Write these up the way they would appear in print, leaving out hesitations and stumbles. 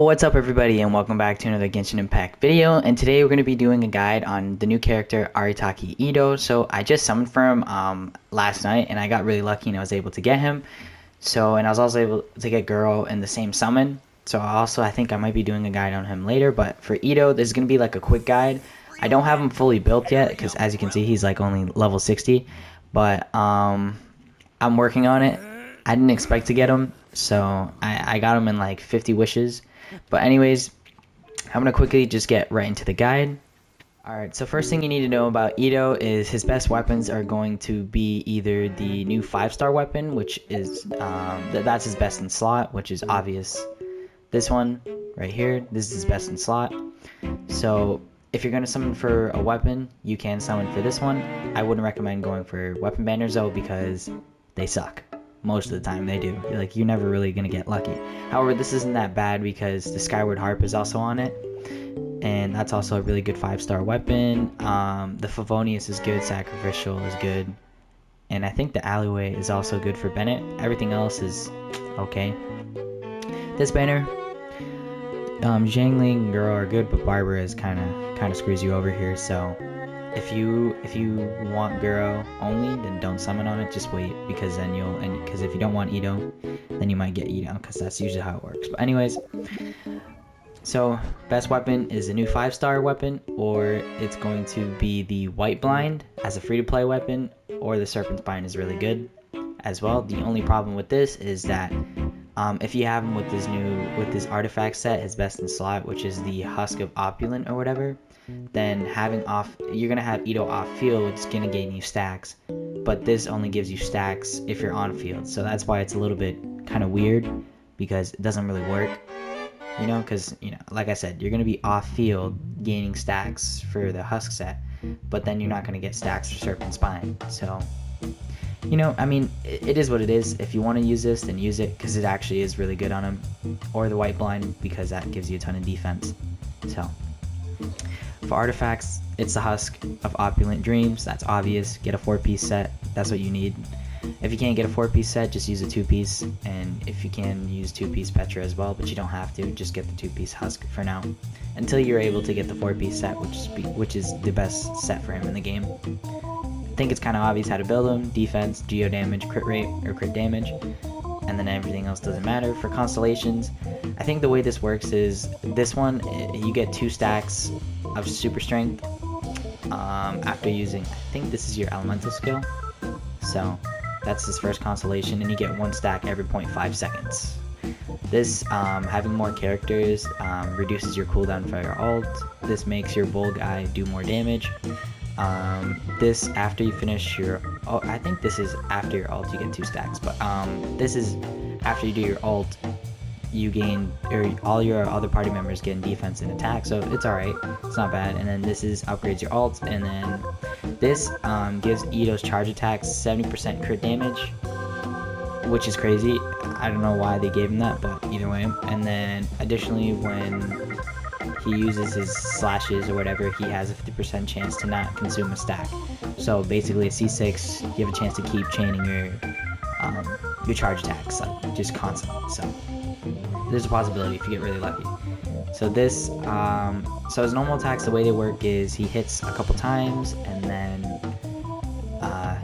What's up everybody and welcome back to another Genshin Impact video, and today we're going to be doing a guide on the new character Arataki Itto. So I just summoned for him last night and I got really lucky and I was able to get him. And I was also able to get Girl in the same summon. So I think I might be doing a guide on him later, but for Itto this is going to be like a quick guide. I don't have him fully built yet because as you can see he's like only level 60, but I'm working on it. I didn't expect to get him, so I got him in like 50 wishes. But anyways, I'm going to quickly just get right into the guide. Alright, so first thing you need to know about Itto is his best weapons are going to be either the new 5-star weapon, which is, that's his best in slot, which is obvious. This one, right here, this is his best in slot. So, if you're going to summon for a weapon, you can summon for this one. I wouldn't recommend going for weapon banners though, because they suck. Most of the time they do. You're never really gonna get lucky. However, this isn't that bad because the Skyward Harp is also on it, and that's also a really good 5-star weapon. The Favonius is good, Sacrificial is good, and I think the Alleyway is also good for Bennett. Everything else is okay. This banner, Zhangling and Girl are good, but Barbara is kind of screws you over here. So if you want Guro only, then don't summon on it. Just wait, because then because if you don't want Itto, then you might get Itto, because that's usually how it works. But anyways, so best weapon is a new 5-star weapon, or it's going to be the White Blind as a free-to-play weapon, or the Serpent Spine is really good as well. The only problem with this is that if you have him with this artifact set, his best in slot, which is the Husk of Opulent or whatever, then you're gonna have Itto off field, which is gonna gain you stacks, but this only gives you stacks if you're on field. So that's why it's a little bit kind of weird, because it doesn't really work, because like I said, you're gonna be off field gaining stacks for the Husk set, but then you're not gonna get stacks for Serpent Spine. So I mean, it is what it is. If you want to use this, then use it, because it actually is really good on him, or the White Blind, because that gives you a ton of defense. So for artifacts, it's the Husk of Opulent Dreams. That's obvious. Get a 4-piece set. That's what you need. If you can't get a 4-piece set, just use a 2-piece. And if you can, use 2-piece Petra as well, but you don't have to. Just get the 2-piece Husk for now, until you're able to get the 4-piece set, which is the best set for him in the game. I think it's kind of obvious how to build him. Defense, geo damage, crit rate, or crit damage. And then everything else doesn't matter. For Constellations, I think the way this works is, this one, you get 2 stacks of super strength after using, I think this is your elemental skill. So that's his first constellation, and you get 1 stack every 0.5 seconds. This, having more characters, reduces your cooldown for your ult. This makes your bull guy do more damage. This, after you finish your I think this is after your ult you get 2 stacks, but this is after you do your ult, you gain, or all your other party members gain defense and attack, so it's alright, it's not bad. And then this is upgrades your ult, and then this gives Itto's charge attacks 70% crit damage, which is crazy. I don't know why they gave him that, but either way. And then additionally, when he uses his slashes or whatever, he has a 50% chance to not consume a stack. So basically a C6, you have a chance to keep chaining your charge attacks, just constantly. So there's a possibility if you get really lucky. So this, so his normal attacks, the way they work is he hits a couple times, and then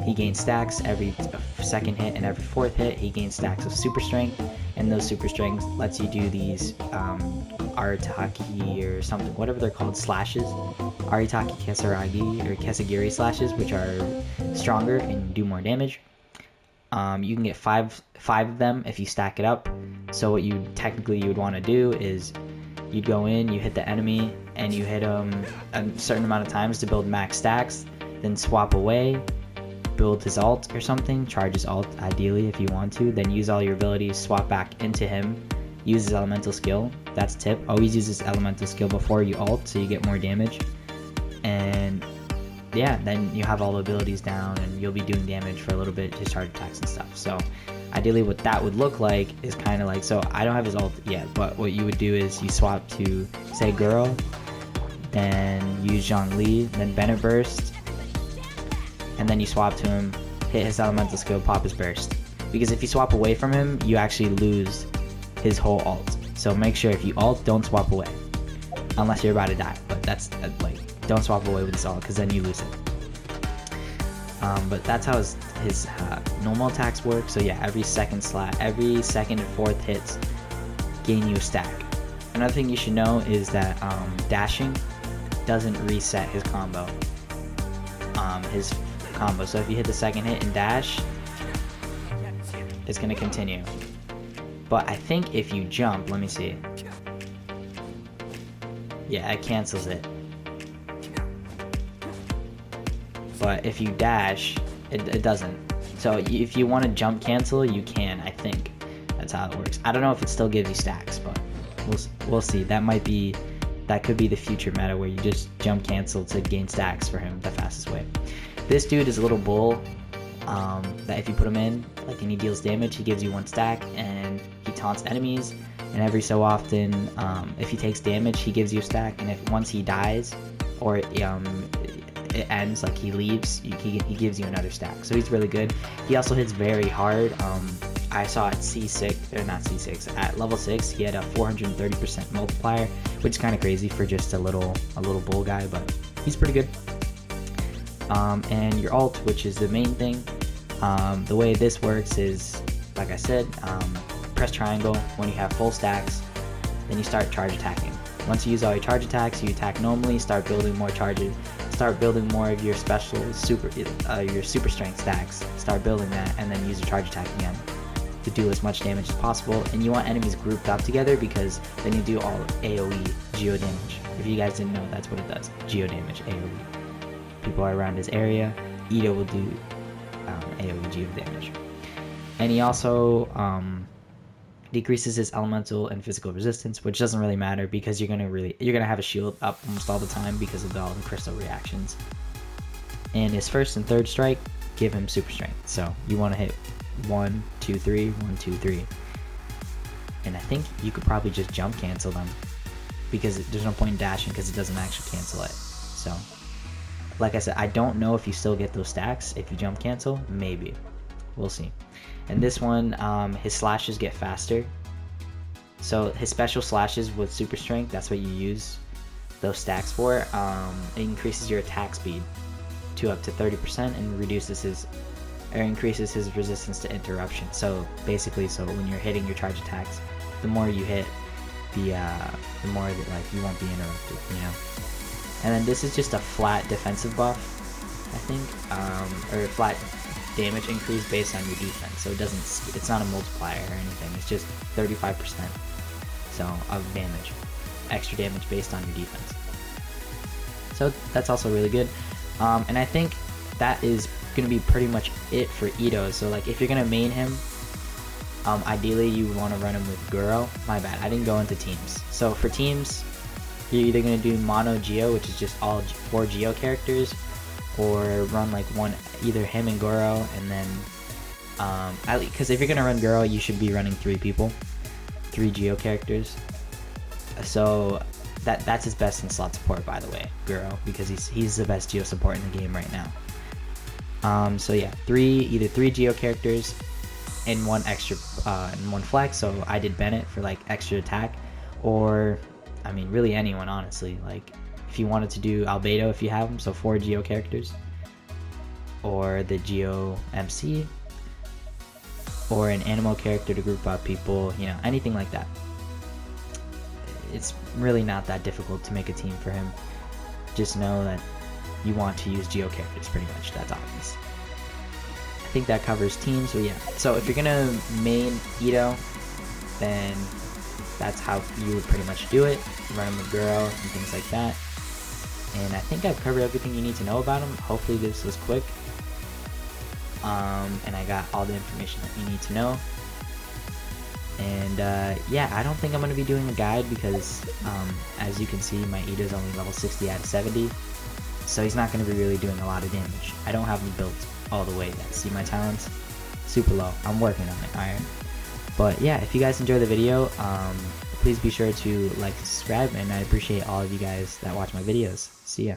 he gains stacks every 2nd hit, and every 4th hit he gains stacks of super strength, and those super strengths lets you do these Arataki or something, whatever they're called, slashes. Arataki Kesaragi or Kesagiri slashes, which are stronger and do more damage. You can get five of them if you stack it up. So what you would want to do is, you'd go in, you hit the enemy, and you hit them a certain amount of times to build max stacks, then swap away, build his ult or something, charge his ult ideally if you want to, then use all your abilities, swap back into him, use his elemental skill. That's a tip, always use his elemental skill before you ult so you get more damage. And yeah, then you have all the abilities down and you'll be doing damage for a little bit, just charge attacks and stuff. So ideally what that would look like is kind of like, so I don't have his ult yet, but what you would do is you swap to, say, Guro, then use Zhongli, then Bennett Burst, and then you swap to him, hit his elemental skill, pop his burst. Because if you swap away from him, you actually lose his whole ult. So make sure if you ult, don't swap away. Unless you're about to die. But that's like, don't swap away with this ult, because then you lose it. But that's how his normal attacks work. So yeah, every second and fourth hits gain you a stack. Another thing you should know is that dashing doesn't reset his combo. So if you hit the second hit and dash, it's gonna continue. But I think if you jump, let me see. Yeah, it cancels it. But if you dash, it doesn't. So if you want to jump cancel, you can, I think. That's how it works. I don't know if it still gives you stacks, but we'll see. That could be the future meta where you just jump cancel to gain stacks for him the fastest way. This dude is a little bull that if you put him in, like, and he deals damage, he gives you 1 stack, and he taunts enemies, and every so often, if he takes damage, he gives you a stack, and if once he dies, or it ends, like he leaves, he gives you another stack. So he's really good. He also hits very hard. I saw at at level 6 he had a 430% multiplier, which is kind of crazy for just a little bull guy, but he's pretty good. And your ult, which is the main thing, the way this works is, like I said, press triangle when you have full stacks, then you start charge attacking. Once you use all your charge attacks, you attack normally, start building more charges, start building more of your special your super strength stacks, start building that, and then use your charge attack again to do as much damage as possible. And you want enemies grouped up together, because then you do all AoE geo damage. If you guys didn't know, that's what it does, geo damage, AoE. People are around his area, Itto will do AoE geo damage. And he also decreases his elemental and physical resistance, which doesn't really matter because you're gonna have a shield up almost all the time because of all the crystal reactions. And his first and third strike give him super strength, so you want to hit 1, 2, 3, 1, 2, 3. And I think you could probably just jump cancel them, because there's no point in dashing because it doesn't actually cancel it. So like I said, I don't know if you still get those stacks if you jump cancel. Maybe, we'll see. And this one, his slashes get faster. So his special slashes with super strength, that's what you use those stacks for. It increases your attack speed to up to 30% and increases his resistance to interruption. So basically, when you're hitting your charge attacks, the more you hit, the more that, like, you won't be interrupted, you know. And then this is just a flat defensive buff, I think, or a flat damage increase based on your defense. So it's not a multiplier or anything. It's just 35%. So of damage, extra damage based on your defense. So that's also really good. And I think that is gonna be pretty much it for Itto. So like, if you're gonna main him, ideally you want to run him with Guro. My bad, I didn't go into teams. So for teams, you're either gonna do mono Geo, which is just all 4 Geo characters, or run like either him and Guro, and then because if you're gonna run Guro, you should be running 3 people, 3 Geo characters. So that's his best in slot support, by the way, Guro, because he's the best Geo support in the game right now. So yeah, either 3 Geo characters and 1 extra and 1 flex. So I did Bennett for like extra attack, or I mean really anyone, honestly. Like if you wanted to do Albedo if you have them, so 4 Geo characters, or the Geo MC, or an animal character to group up people, you know, anything like that. It's really not that difficult to make a team for him. Just know that you want to use Geo characters, pretty much. That's obvious. I think that covers teams. So yeah, so if you're gonna main Itto, then that's how you would pretty much do it. Run him with Guro and things like that. And I think I've covered everything you need to know about him. Hopefully this was quick. And I got all the information that you need to know. And yeah, I don't think I'm going to be doing a guide because as you can see, my Itto is only level 60 out of 70. So he's not going to be really doing a lot of damage. I don't have him built all the way yet. See my talents? Super low. I'm working on it, alright? But yeah, if you guys enjoyed the video, please be sure to like, subscribe, and I appreciate all of you guys that watch my videos. See ya.